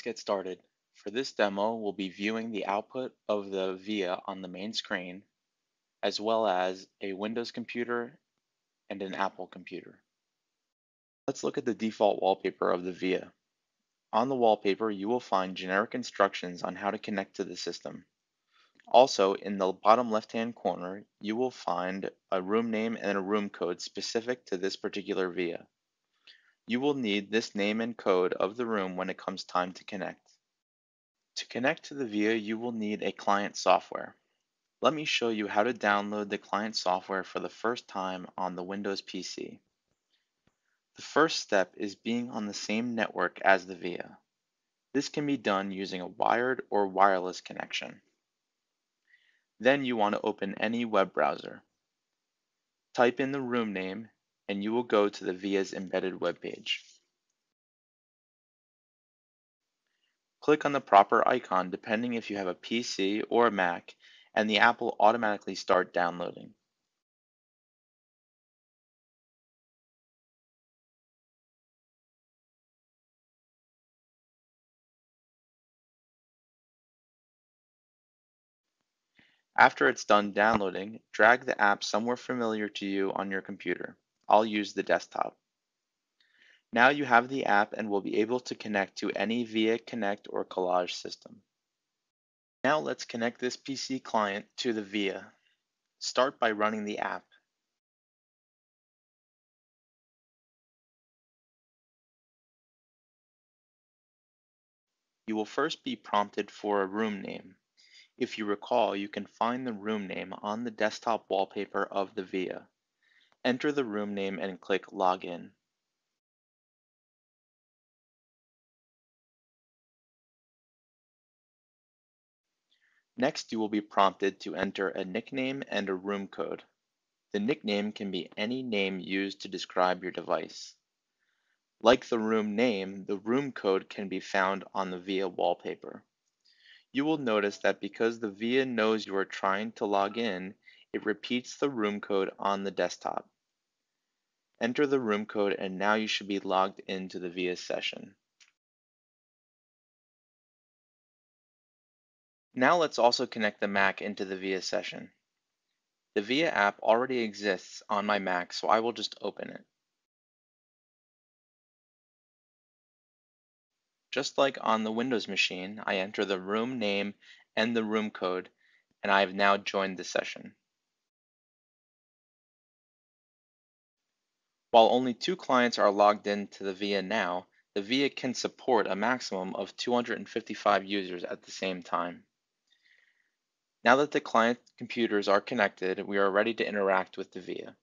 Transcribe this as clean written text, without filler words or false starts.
Let's get started. For this demo, we'll be viewing the output of the VIA on the main screen, as well as a Windows computer and an Apple computer. Let's look at the default wallpaper of the VIA. On the wallpaper, you will find generic instructions on how to connect to the system. Also, in the bottom left-hand corner, you will find a room name and a room code specific to this particular VIA. You will need this name and code of the room when it comes time to connect. To connect to the VIA, you will need a client software. Let me show you how to download the client software for the first time on the Windows PC. The first step is being on the same network as the VIA. This can be done using a wired or wireless connection. Then you want to open any web browser. Type in the room name and you will go to the VIA's embedded web page. Click on the proper icon depending if you have a PC or a Mac, and the app will automatically start downloading. After it's done downloading, drag the app somewhere familiar to you on your computer. I'll use the desktop. Now you have the app and will be able to connect to any VIA Connect or Collage system. Now let's connect this PC client to the VIA. Start by running the app. You will first be prompted for a room name. If you recall, you can find the room name on the desktop wallpaper of the VIA. Enter the room name and click Login. Next, you will be prompted to enter a nickname and a room code. The nickname can be any name used to describe your device. Like the room name, the room code can be found on the VIA wallpaper. You will notice that because the VIA knows you are trying to log in, it repeats the room code on the desktop. Enter the room code and now you should be logged into the VIA session. Now let's also connect the Mac into the VIA session. The VIA app already exists on my Mac, so I will just open it. Just like on the Windows machine, I enter the room name and the room code, and I have now joined the session. While only 2 clients are logged into the VIA now, the VIA can support a maximum of 255 users at the same time. Now that the client computers are connected, we are ready to interact with the VIA.